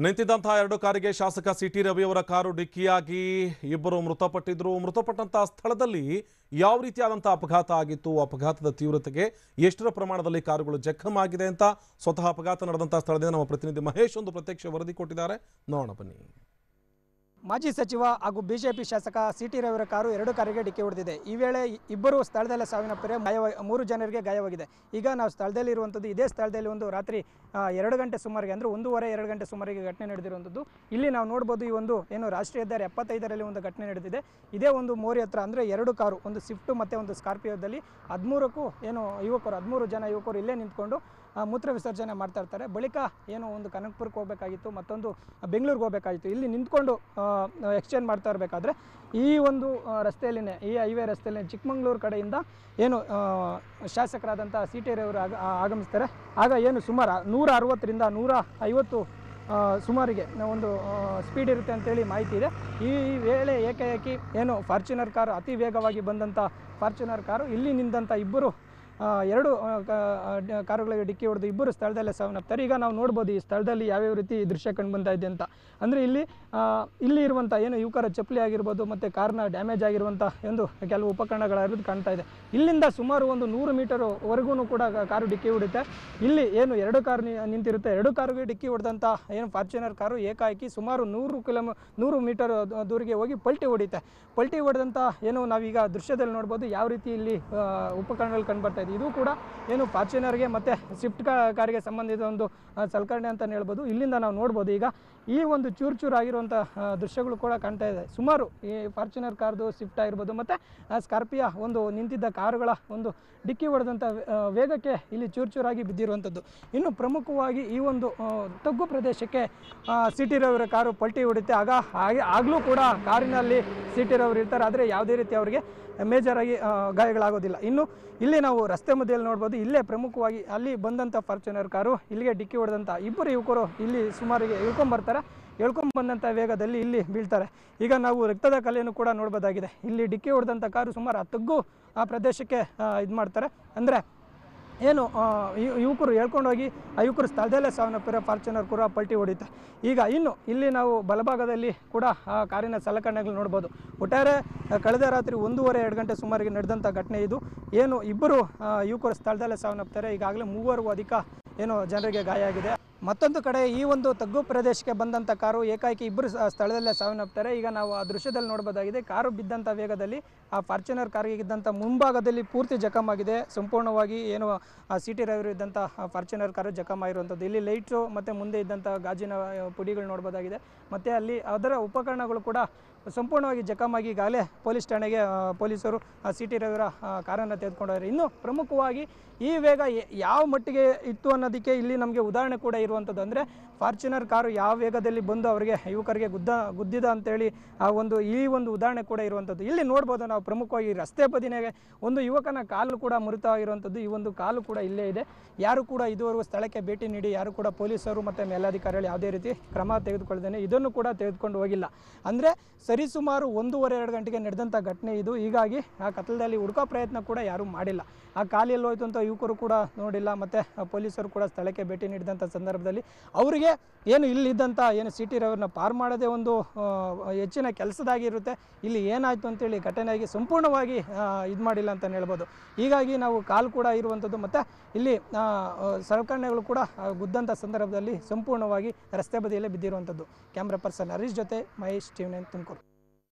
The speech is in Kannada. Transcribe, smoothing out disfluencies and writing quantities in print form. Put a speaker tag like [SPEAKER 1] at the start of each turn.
[SPEAKER 1] ನಿಂತಿದ್ದಂತಹ ಎರಡು ಕಾರಿಗೆ ಶಾಸಕ ಸಿಟಿ ರವಿ ಅವರ ಕಾರು ಡಿಕ್ಕಿಯಾಗಿ ಇಬ್ಬರು ಮೃತಪಟ್ಟಿದ್ರು. ಮೃತಪಟ್ಟಂತಹ ಸ್ಥಳದಲ್ಲಿ ಯಾವ ರೀತಿಯಾದಂತಹ ಅಪಘಾತ ಆಗಿತ್ತು, ಅಪಘಾತದ ತೀವ್ರತೆಗೆ ಎಷ್ಟರ ಪ್ರಮಾಣದಲ್ಲಿ ಕಾರುಗಳು ಜಖಮಾಗಿದೆ ಅಂತ ಸ್ವತಃ ಅಪಘಾತ ನಡೆದಂತಹ ಸ್ಥಳದಿಂದ ನಮ್ಮ ಪ್ರತಿನಿಧಿ ಮಹೇಶ್ ಒಂದು ಪ್ರತ್ಯಕ್ಷ ವರದಿ ಕೊಟ್ಟಿದ್ದಾರೆ. ನೋಡೋಣ ಬನ್ನಿ.
[SPEAKER 2] ಮಾಜಿ ಸಚಿವ ಹಾಗೂ ಬಿಜೆಪಿ ಶಾಸಕ ಸಿಟಿ ರವಿಯವರ ಕಾರು ಎರಡು ಕಾರಿಗೆ ಡಿಕ್ಕಿ ಹೊಡೆದಿದೆ. ಈ ವೇಳೆ ಇಬ್ಬರು ಸ್ಥಳದಲ್ಲೇ ಸಾವನ್ನಪ್ಪಿದ್ದಾರೆ. 3 ಜನರಿಗೆ ಗಾಯವಾಗಿದೆ. ಈಗ ನಾವು ಸ್ಥಳದಲ್ಲಿ ಇರುವಂಥದ್ದು ಇದೇ ಸ್ಥಳದಲ್ಲಿ ಒಂದು ರಾತ್ರಿ 2 ಗಂಟೆ ಸುಮಾರಿಗೆ ಅಂದರೆ 1:30-2 ಗಂಟೆ ಸುಮಾರಿಗೆ ಘಟನೆ ನಡೆದಿರುವಂಥದ್ದು. ಇಲ್ಲಿ ನಾವು ನೋಡ್ಬೋದು ಈ ಒಂದು ಏನು ರಾಷ್ಟ್ರೀಯ ಹೆದ್ದಾರಿ 75ರಲ್ಲಿ ಒಂದು ಘಟನೆ ನಡೆದಿದೆ. ಇದೇ ಒಂದು ಮೋರಿ ಹತ್ರ ಅಂದರೆ 2 ಕಾರು, ಒಂದು ಸ್ವಿಫ್ಟ್ ಮತ್ತು ಒಂದು ಸ್ಕಾರ್ಪಿಯೋದಲ್ಲಿ 13 ಜನ ಯುವಕರು ಇಲ್ಲೇ ನಿಂತ್ಕೊಂಡು ಮೂತ್ರ ವಿಸರ್ಜನೆ ಮಾಡ್ತಾ ಇರ್ತಾರೆ. ಬಳಿಕ ಏನು ಒಂದು ಕನಕಪುರಕ್ಕೆ ಹೋಗಬೇಕಾಗಿತ್ತು, ಮತ್ತೊಂದು ಬೆಂಗಳೂರಿಗೆ ಹೋಗಬೇಕಾಗಿತ್ತು. ಇಲ್ಲಿ ನಿಂತ್ಕೊಂಡು ಎಕ್ಸ್ಚೇಂಜ್ ಮಾಡ್ತಾ ಇರಬೇಕಾದ್ರೆ ಈ ಒಂದು ರಸ್ತೆಯಲ್ಲಿನೇ, ಈ ಹೈವೇ ರಸ್ತೆಯಲ್ಲಿ ಚಿಕ್ಕಮಗಳೂರು ಕಡೆಯಿಂದ ಏನು ಶಾಸಕರಾದಂಥ ಸಿಟಿ ರವಿಯವರು ಆಗಮಿಸ್ತಾರೆ. ಆಗ ಏನು ಸುಮಾರು 160ರಿಂದ 150 ಸುಮಾರಿಗೆ ಒಂದು ಸ್ಪೀಡ್ ಇರುತ್ತೆ ಅಂತೇಳಿ ಮಾಹಿತಿ ಇದೆ. ಈ ವೇಳೆ ಏಕಾಏಕಿ ಏನು ಫಾರ್ಚುನರ್ ಕಾರು, ಅತಿ ವೇಗವಾಗಿ ಬಂದಂಥ ಫಾರ್ಚುನರ್ ಕಾರು ಇಲ್ಲಿ ನಿಂದಂಥ ಇಬ್ಬರು 2 ಕಾರುಗಳಿಗೆ ಡಿಕ್ಕಿ ಹೊಡೆದು ಇಬ್ಬರು ಸ್ಥಳದಲ್ಲೇ ಸಾವನ್ನಪ್ತಾರೆ. ಈಗ ನಾವು ನೋಡ್ಬೋದು ಈ ಸ್ಥಳದಲ್ಲಿ ಯಾವ್ಯಾವ ರೀತಿ ದೃಶ್ಯ ಕಂಡು ಬಂತಾ ಇದೆ ಅಂತ. ಅಂದರೆ ಇಲ್ಲಿ ಇರುವಂಥ ಏನು ಯುವಕರ ಚಪ್ಪಲಿ ಆಗಿರ್ಬೋದು ಮತ್ತು ಕಾರ್ನ ಡ್ಯಾಮೇಜ್ ಆಗಿರುವಂಥ ಒಂದು ಕೆಲವು ಉಪಕರಣಗಳಿರೋದು ಕಾಣ್ತಾ ಇದೆ. ಇಲ್ಲಿಂದ ಸುಮಾರು ಒಂದು 100 ಮೀಟರ್ವರೆಗೂ ಕೂಡ ಕಾರು ಡಿಕ್ಕಿ ಹೊಡುತ್ತೆ. ಇಲ್ಲಿ ಏನು 2 ಕಾರು ನಿಂತಿರುತ್ತೆ, 2 ಕಾರುಗೆ ಡಿಕ್ಕಿ ಹೊಡೆದಂಥ ಏನು ಫಾರ್ಚುನರ್ ಕಾರು ಏಕಾಏಕಿ ಸುಮಾರು 100 ಮೀಟರ್ ದೂರಿಗೆ ಹೋಗಿ ಪಲ್ಟಿ ಹೊಡೆದಂಥ ಏನು ನಾವೀಗ ದೃಶ್ಯದಲ್ಲಿ ನೋಡ್ಬೋದು ಯಾವ ರೀತಿ ಇಲ್ಲಿ ಉಪಕರಣಗಳು ಕಂಡು ಬರ್ತಾ ಇದೆ. ಇದು ಕೂಡ ಏನು ಫಾರ್ಚುನರ್ಗೆ ಮತ್ತು ಸ್ವಿಫ್ಟ್ ಕಾರಿಗೆ ಸಂಬಂಧಿಸಿದ ಒಂದು ಸಲಕರಣೆ ಅಂತಲೇ ಹೇಳ್ಬೋದು. ಇಲ್ಲಿಂದ ನಾವು ನೋಡ್ಬೋದು ಈಗ ಈ ಒಂದು ಚೂರು ಆಗಿರುವಂಥ ದೃಶ್ಯಗಳು ಕೂಡ ಕಾಣ್ತಾ ಇದೆ. ಸುಮಾರು ಈ ಫಾರ್ಚುನರ್ ಕಾರ್ದು, ಸ್ವಿಫ್ಟ್ ಆಗಿರ್ಬೋದು ಮತ್ತು ಸ್ಕಾರ್ಪಿಯೋ ಒಂದು ನಿಂತಿದ್ದ ಕಾರುಗಳ ಒಂದು ಡಿಕ್ಕಿ ಹೊಡೆದಂಥ ವೇಗಕ್ಕೆ ಇಲ್ಲಿ ಚೂರಾಗಿ ಬಿದ್ದಿರುವಂಥದ್ದು. ಇನ್ನು ಪ್ರಮುಖವಾಗಿ ಈ ಒಂದು ತಗ್ಗು ಪ್ರದೇಶಕ್ಕೆ ಸಿಟಿ ರವಿಯವರ ಕಾರು ಪಲ್ಟಿ ಹೊಡುತ್ತೆ. ಆಗಲೂ ಕೂಡ ಕಾರಿನಲ್ಲಿ ಸಿಟಿ ರವಿಯವರು ಇರ್ತಾರೆ, ಆದರೆ ಯಾವುದೇ ರೀತಿ ಅವರಿಗೆ ಮೇಜರಾಗಿ ಗಾಯಗಳಾಗೋದಿಲ್ಲ. ಇನ್ನು ಇಲ್ಲಿ ನಾವು ರಸ್ತೆ ಮಧ್ಯೆಯಲ್ಲಿ ನೋಡ್ಬೋದು, ಇಲ್ಲೇ ಪ್ರಮುಖವಾಗಿ ಅಲ್ಲಿ ಬಂದಂಥ ಫಾರ್ಚುನರ್ ಕಾರು ಇಲ್ಲಿಗೆ ಡಿಕ್ಕಿ ಹೊಡೆದಂಥ ಇಬ್ಬರು ಯುವಕರು ಇಲ್ಲಿ ಸುಮಾರಿಗೆ ಬಂದಂಥ ವೇಗದಲ್ಲಿ ಇಲ್ಲಿ ಬೀಳ್ತಾರೆ. ಈಗ ನಾವು ರಕ್ತದ ಕಲೆಯನ್ನು ಕೂಡ ನೋಡ್ಬೋದಾಗಿದೆ. ಇಲ್ಲಿ ಡಿಕ್ಕಿ ಹೊಡೆದಂಥ ಕಾರು ಸುಮಾರು ತಗ್ಗು ಆ ಪ್ರದೇಶಕ್ಕೆ ಇದು ಮಾಡ್ತಾರೆ. ಅಂದರೆ ಏನು ಯುವಕರು ಹೇಳ್ಕೊಂಡೋಗಿ ಆ ಯುವಕರು ಸ್ಥಳದಲ್ಲೇ ಸಾವನ್ನಪ್ಪಿರೋ ಫಾರ್ಚುನರ್ ಕೂಡ ಪಲ್ಟಿ ಹೊಡಿತಾರೆ. ಈಗ ಇನ್ನು ಇಲ್ಲಿ ನಾವು ಬಲಭಾಗದಲ್ಲಿ ಕೂಡ ಆ ಕಾರಿನ ಸಲಕರಣೆಗಳು ನೋಡ್ಬೋದು. ಒಟ್ಟಾರೆ ಕಳೆದ ರಾತ್ರಿ 1:30-2 ಗಂಟೆ ಸುಮಾರಿಗೆ ನಡೆದಂಥ ಘಟನೆ ಇದು. ಏನು ಇಬ್ಬರು ಯುವಕರು ಸ್ಥಳದಲ್ಲೇ ಸಾವನ್ನಪ್ತಾರೆ. ಈಗಾಗಲೇ 3ಕ್ಕೂ ಅಧಿಕ ಏನು ಜನರಿಗೆ ಗಾಯ ಆಗಿದೆ. ಮತ್ತೊಂದು ಕಡೆ ಈ ಒಂದು ತಗ್ಗು ಪ್ರದೇಶಕ್ಕೆ ಬಂದಂಥ ಕಾರು ಏಕಾಏಕಿ ಇಬ್ಬರು ಸ್ಥಳದಲ್ಲೇ ಸಾವನ್ನಪ್ತಾರೆ. ಈಗ ನಾವು ಆ ದೃಶ್ಯದಲ್ಲಿ ನೋಡ್ಬೋದಾಗಿದೆ. ಕಾರು ಬಿದ್ದಂಥ ವೇಗದಲ್ಲಿ ಆ ಫಾರ್ಚುನರ್ ಕಾರಿಗೆ ಇದ್ದಂಥ ಮುಂಭಾಗದಲ್ಲಿ ಪೂರ್ತಿ ಜಖಮಾಗಿದೆ. ಸಂಪೂರ್ಣವಾಗಿ ಏನು ಸಿಟಿ ರವಿಯವರು ಇದ್ದಂಥ ಫಾರ್ಚುನರ್ ಕಾರು ಜಖಮಾಗಿರುವಂಥದ್ದು. ಇಲ್ಲಿ ಲೈಟ್ಸು ಮತ್ತು ಮುಂದೆ ಇದ್ದಂಥ ಗಾಜಿನ ಪುಡಿಗಳು ನೋಡ್ಬೋದಾಗಿದೆ. ಮತ್ತು ಅಲ್ಲಿ ಅದರ ಉಪಕರಣಗಳು ಕೂಡ ಸಂಪೂರ್ಣವಾಗಿ ಜಖಮಾಗಿ ಈಗಾಗಲೇ ಪೊಲೀಸ್ ಠಾಣೆಗೆ ಪೊಲೀಸರು ಸಿಟಿ ರವಿಯವರ ಕಾರನ್ನು ತೆಗೆದುಕೊಂಡವ್ರೆ. ಇನ್ನು ಪ್ರಮುಖವಾಗಿ ಈ ವೇಗ ಯಾವ ಮಟ್ಟಿಗೆ ಇತ್ತು ಅನ್ನೋದಕ್ಕೆ ಇಲ್ಲಿ ನಮಗೆ ಉದಾಹರಣೆ ಕೂಡ ಇರುವಂಥದ್ದು. ಅಂದರೆ ಫಾರ್ಚುನರ್ ಕಾರು ಯಾವ ವೇಗದಲ್ಲಿ ಬಂದು ಅವರಿಗೆ ಯುವಕರಿಗೆ ಗುದ್ದಿದ ಅಂತೇಳಿ ಈ ಒಂದು ಉದಾಹರಣೆ ಕೂಡ ಇರುವಂಥದ್ದು. ಇಲ್ಲಿ ನೋಡ್ಬೋದು ನಾವು ಪ್ರಮುಖವಾಗಿ ರಸ್ತೆ ಬದಿನಾಗೆ ಒಂದು ಯುವಕನ ಕಾಲು ಕೂಡ ಮುರಿತವಾಗಿರುವಂಥದ್ದು. ಈ ಒಂದು ಕಾಲು ಕೂಡ ಇಲ್ಲೇ ಇದೆ. ಯಾರು ಕೂಡ ಇದುವರೆಗೂ ಸ್ಥಳಕ್ಕೆ ಭೇಟಿ ನೀಡಿ ಯಾರು ಕೂಡ ಪೊಲೀಸರು ಮತ್ತು ಮೇಲಾಧಿಕಾರಿಗಳು ಯಾವುದೇ ರೀತಿ ಕ್ರಮ ತೆಗೆದುಕೊಳ್ಳದೇನೆ ಇದನ್ನು ಕೂಡ ತೆಗೆದುಕೊಂಡು ಹೋಗಿಲ್ಲ. ಅಂದರೆ ಸರಿಸುಮಾರು 1:30-2 ಗಂಟೆಗೆ ನಡೆದಂಥ ಘಟನೆ ಇದು. ಹೀಗಾಗಿ ಆ ಕತ್ತಲದಲ್ಲಿ ಹುಡುಕೋ ಪ್ರಯತ್ನ ಕೂಡ ಯಾರೂ ಮಾಡಿಲ್ಲ. ಆ ಕಾಲಿಯಲ್ಲಿ ಹೋಯ್ತು ಅಂತ ಯುವಕರು ಕೂಡ ನೋಡಿಲ್ಲ. ಮತ್ತು ಪೊಲೀಸರು ಕೂಡ ಸ್ಥಳಕ್ಕೆ ಭೇಟಿ ನೀಡಿದಂಥ ಸಂದರ್ಭದಲ್ಲಿ ಅವರಿಗೆ ಏನು ಇಲ್ಲಿದ್ದಂಥ ಏನು ಸಿಟಿ ರವಿಯವ್ರನ್ನ ಪಾರು ಮಾಡೋದೇ ಒಂದು ಹೆಚ್ಚಿನ ಕೆಲಸದಾಗಿರುತ್ತೆ. ಇಲ್ಲಿ ಏನಾಯಿತು ಅಂತೇಳಿ ಘಟನೆಯಾಗಿ ಸಂಪೂರ್ಣವಾಗಿ ಇದು ಮಾಡಿಲ್ಲ ಅಂತಲೇ ಹೇಳ್ಬೋದು. ಹೀಗಾಗಿ ನಾವು ಕಾಲು ಕೂಡ ಇರುವಂಥದ್ದು ಮತ್ತು ಇಲ್ಲಿ ಸಲಕರಣೆಗಳು ಕೂಡ ಗುದ್ದಂಥ ಸಂದರ್ಭದಲ್ಲಿ ಸಂಪೂರ್ಣವಾಗಿ ರಸ್ತೆ ಬದಿಯಲ್ಲೇ ಬಿದ್ದಿರುವಂಥದ್ದು. ಕ್ಯಾಮ್ರಾ ಪರ್ಸನ್ ಹರೀಶ್ ಜೊತೆ ಮಹೇಶ್, TV9 ತುಮಕೂರು.